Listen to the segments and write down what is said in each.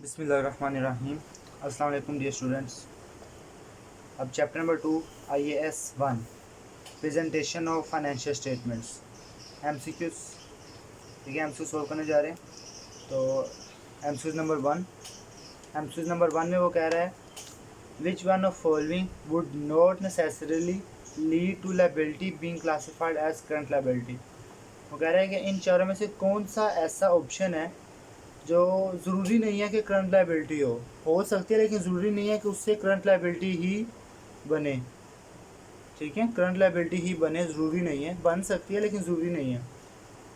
बिस्मिल्लाहिर्रहमानिर्रहीम। अस्सलाम वालेकुम डियर स्टूडेंट्स। अब chapter number 2 IAS 1 presentation of financial statements MCQs। ठीक है, MCQ सोल्व करने जा रहे हैं। तो MCQ नंबर वन में वो कह रहा है which one of following would not necessarily lead to liability being classified as current liability. वो कह रहा है कि इन चारों में से कौन सा ऐसा ऑप्शन है जो ज़रूरी नहीं है कि करंट लायबिलिटी हो सकती है, लेकिन ज़रूरी नहीं है कि उससे करंट लायबिलिटी ही बने। ठीक है, करंट लायबिलिटी ही बने ज़रूरी नहीं है, बन सकती है लेकिन ज़रूरी नहीं है,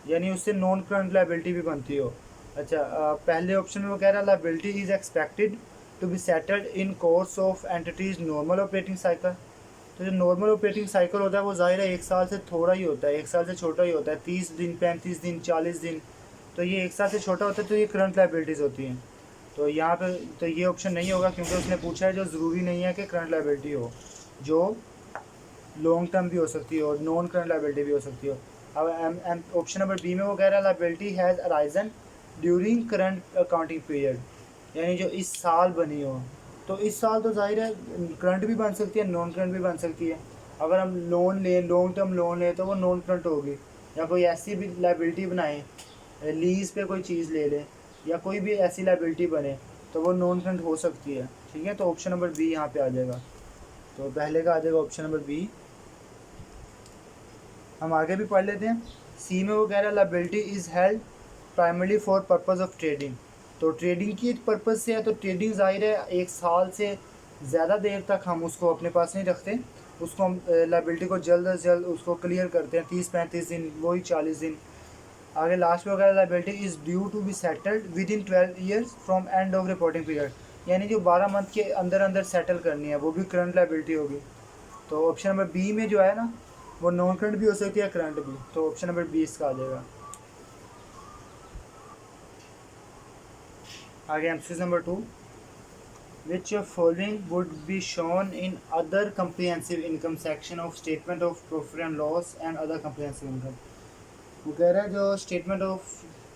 यानी उससे नॉन करंट लायबिलिटी भी बनती हो। अच्छा, पहले ऑप्शन में वो कह रहा है liability is expected to be settled in course of entity's normal operating cycle. तो जो नॉर्मल ऑपरेटिंग साइकिल होता है वो ज़ाहिर है 1 साल से थोड़ा ही होता है, 1 साल से छोटा ही होता है, 30 दिन, 35 दिन, 40 दिन। तो ये 1 साल से छोटा होता है, तो ये करंट लायबिलिटीज़ होती हैं। तो यहाँ पे तो ये ऑप्शन नहीं होगा, क्योंकि उसने पूछा है जो ज़रूरी नहीं है कि करंट लायबिलिटी हो, जो लॉन्ग टर्म भी हो सकती है और नॉन करंट लायबिलिटी भी हो सकती हो। अब ऑप्शन नंबर बी में वो कह रहा है liability has arisen during current accounting period, यानी जो इस साल बनी हो। तो इस साल तो जाहिर है करंट भी बन सकती है, नॉन करंट भी बन सकती है। अगर हम लोन लें, लॉन्ग टर्म लोन लें, तो वो नॉन करंट होगी। या कोई ऐसी भी लायबिलिटी बनाएं, लीज़ पे कोई चीज़ ले लें, या कोई भी ऐसी लायबिलिटी बने, तो वो नॉन करंट हो सकती है। ठीक है, तो ऑप्शन नंबर बी यहाँ पे आ जाएगा। तो पहले का आ जाएगा ऑप्शन नंबर बी। हम आगे भी पढ़ लेते हैं। सी में वो कह रहा है liability is held primarily for purpose of trading. तो ट्रेडिंग की पर्पज़ से है, तो ट्रेडिंग ज़ाहिर है 1 साल से ज़्यादा देर तक हम उसको अपने पास नहीं रखते, उसको हम लायबिलिटी को जल्द अज जल्द उसको क्लियर करते हैं, 30-35 दिन, वही 40 दिन। आगे लास्ट में वगैरह liability is due to be settled within 12 years from end of reporting period, यानी जो 12 मंथ के अंदर अंदर सेटल करनी है, वो भी करंट लायबिलिटी होगी। तो ऑप्शन नंबर बी में जो है ना, वो नॉन करंट भी हो सकती है, करंट भी। तो ऑप्शन नंबर बी इसका आ जाएगा। आगे MCQ number 2, which following would be shown in other comprehensive income section of statement of profit and loss and other comprehensive income. वो कह रहा है जो statement of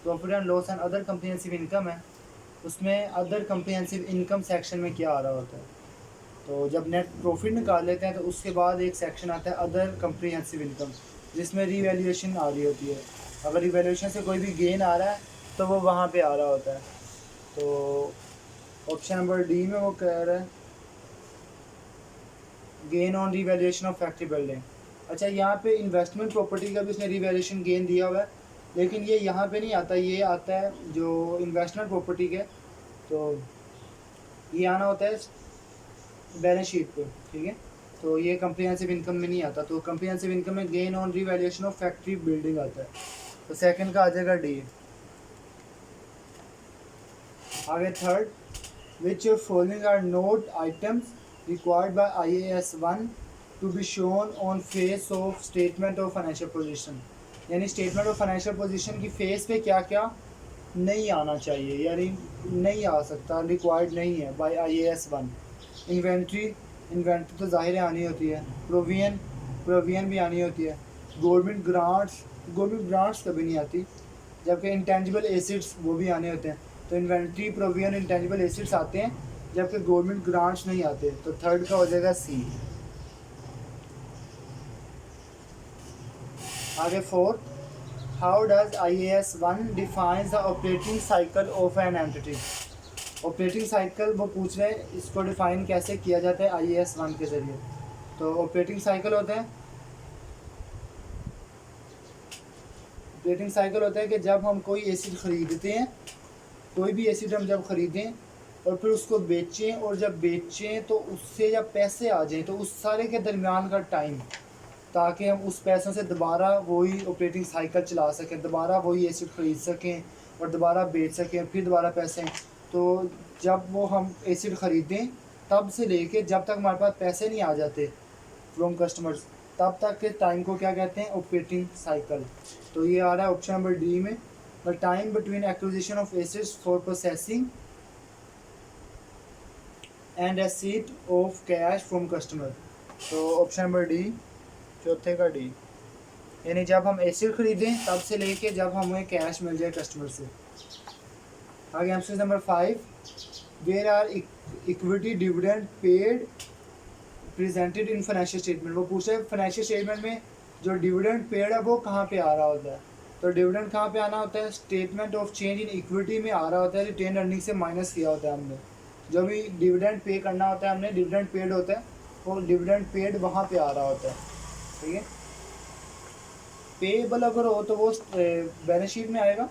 profit and loss and other comprehensive income है, उसमें other comprehensive income section में क्या आ रहा होता है। तो जब नेट प्रॉफिट निकाल लेते हैं, तो उसके बाद एक सेक्शन आता है अदर कंप्रिहेंसिव इनकम, जिसमें रीवैल्यूएशन आ रही होती है। अगर रीवैल्यूएशन से कोई भी गेन आ रहा है, तो वो वहाँ पे आ रहा होता है। तो ऑप्शन नंबर डी में वो कह रहा है gain on revaluation of factory building. अच्छा, यहाँ पे इन्वेस्टमेंट प्रॉपर्टी का भी उसने रीवैल्यूएशन गेन दिया हुआ है, लेकिन ये यहाँ पे नहीं आता, ये आता है जो इन्वेस्टमेंट प्रॉपर्टी के, तो ये आना होता है बैलेंस शीट पे। ठीक है, तो ये कंप्रिहेंसिव इनकम में नहीं आता। तो कंप्रिहेंसिव इनकम में gain on revaluation of factory building आता है। तो सेकंड का आ जाएगा डी। आगे third, which following are not items required by IAS 1 to be shown on face of statement of financial position, यानी स्टेटमेंट ऑफ फाइनेंशियल पोजीशन की face पे क्या क्या नहीं आना चाहिए, यानी नहीं आ सकता, रिक्वायर्ड नहीं है बाय IAS 1। इन्वेंट्री तो ज़ाहिर आनी होती है। प्रोवियन भी आनी होती है। गवर्नमेंट ग्रांट्स कभी नहीं आती, जबकि इंटेंजिबल एसिड्स वो भी आने होते हैं। तो इन्वेंट्री, प्रोवियन, इंटेंजिबल एसिड्स आते हैं, जबकि गवर्नमेंट ग्रांट्स नहीं आते। तो थर्ड का हो जाएगा सी। आगे fourth, how does IAS 1 defines the operating cycle of an entity. Operating cycle वो पूछ रहे हैं, इसको डिफाइन कैसे किया जाता है IAS 1 के ज़रिए। तो ऑपरेटिंग साइकिल होता है कि जब हम कोई एसिड ख़रीदते हैं, कोई भी एसिड हम जब ख़रीदें और फिर उसको बेचें, और जब बेचें तो उससे जब पैसे आ जाएं, तो उस सारे के दरमियान का टाइम, ताकि हम उस पैसों से दोबारा वही ऑपरेटिंग साइकिल चला सकें, दोबारा वही एसिड ख़रीद सकें और दोबारा बेच सकें, फिर दोबारा पैसे। तो जब वो हम एसिड ख़रीदें, तब से लेके जब तक हमारे पास पैसे नहीं आ जाते फ्रॉम कस्टमर्स, तब तक के टाइम को क्या कहते हैं, ऑपरेटिंग साइकिल। तो ये आ रहा है ऑप्शन नंबर डी में, the time between acquisition of acids for processing and receipt of cash from customer. तो ऑप्शन नंबर डी, चौथे का डी, यानी जब हम एसिड खरीदें तब से लेके जब हमें कैश मिल जाए कस्टमर से। आगे MCQ number 5, where are equity dividend paid presented in financial statement. वो पूछा है फाइनेंशियल स्टेटमेंट में जो डिविडेंड पेड है वो कहाँ पे आ रहा होता है। तो डिविडेंड कहाँ पे आना होता है, statement of change in equity में आ रहा होता है, रिटेन अर्निंग से माइनस किया होता है हमने। जो भी डिविडेंड पे करना होता है हमने, डिविडेंड पेड होता है, वो डिविडेंड पेड वहाँ पे आ रहा होता है। ठीक है, पेएबल अगर हो तो वो बैलेंस शीट में आएगा,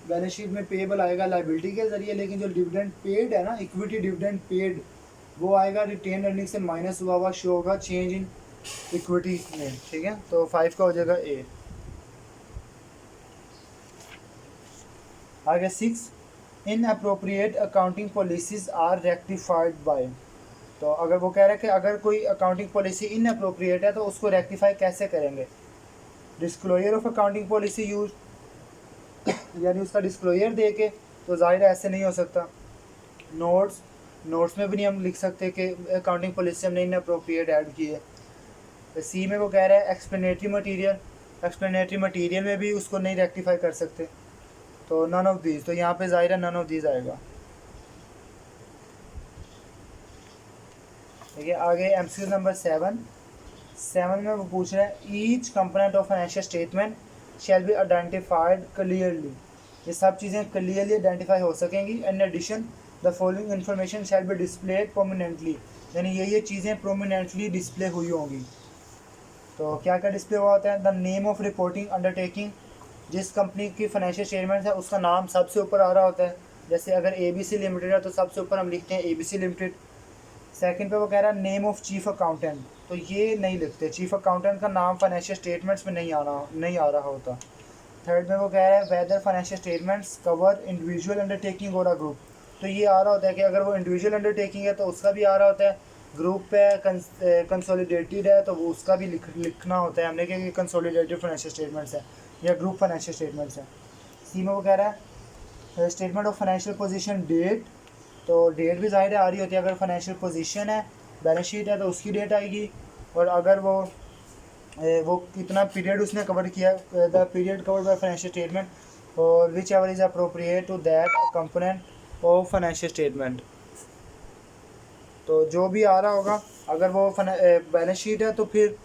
बैलेंस शीट में पेएबल आएगा लाइबिलिटी के जरिए, लेकिन जो डिविडेंड पेड है ना, इक्विटी डिविडेंड पेड, वो आएगा रिटेन अर्निंग से माइनस हुआ हुआ शो होगा चेंज इन इक्विटी में। ठीक है, तो 5 का हो जाएगा ए। आगे 6, inappropriate accounting policies are rectified by. तो अगर वो कह रहे हैं कि अगर कोई अकाउंटिंग पॉलिसी इन अप्रोप्रिएट है तो उसको रेक्टिफाई कैसे करेंगे। Disclosure of accounting policy use, यानी उसका डिस्क्लोजर दे के, तो ज़ाहिर ऐसे नहीं हो सकता। नोट्स में भी नहीं हम लिख सकते कि अकाउंटिंग पॉलिसी हमने इन अप्रोप्रिएट ऐड की है। तो सी में वो कह रहा है एक्सप्लेनेटरी मटेरियल, एक्सप्लेनेटरी मटेरियल में भी उसको नहीं रेक्टिफाई कर सकते। तो नन ऑफ दीज, तो यहाँ पे ज़ाहिर है नन ऑफ दीज आएगा। ठीक है, आगे एमसीक्यू नंबर 7 में वो पूछ रहे हैं each component of financial statement shall be identified clearly. ये सब चीज़ें क्लियरली आइडेंटिफाई हो सकेंगी। In addition the following information shall be displayed prominently, यानी ये चीज़ें प्रोमिनेंटली डिस्प्ले हुई होंगी। तो क्या क्या डिस्प्ले हुआ होता है, the name of reporting undertaking, जिस कंपनी की फाइनेंशियल स्टेटमेंट है उसका नाम सबसे ऊपर आ रहा होता है। जैसे अगर ABC लिमिटेड है तो सबसे ऊपर हम लिखते हैं ABC लिमिटेड। सेकंड पे वो कह रहा है नेम ऑफ चीफ अकाउंटेंट, तो ये नहीं लिखते, चीफ अकाउंटेंट का नाम फाइनेंशियल स्टेटमेंट्स में नहीं आ रहा होता। थर्ड में वो कह रहा है weather financial statements cover individual undertaking और अ ग्रुप, तो ये आ रहा होता है कि अगर वो इंडिविजुअल अंडरटेकिंग है तो उसका भी आ रहा होता है, ग्रुप पे कंसोलिडेटेड है तो वो उसका भी लिखना होता है हमने कि कंसोलिडेटेड फाइनेंशियल स्टेटमेंट्स है या ग्रुप फाइनेंशियल स्टेटमेंट्स है। सी में वो कह रहा है statement of financial position date, तो डेट भी ज़ाहिर आ रही होती है, अगर फाइनेंशियल पोजीशन है, बैलेंस शीट है तो उसकी डेट आएगी, और अगर वो कितना पीरियड उसने कवर किया, the period covered by financial statement और whichever is appropriate to that component of financial statement. तो जो भी आ रहा होगा, अगर वो बैलेंस शीट है तो फिर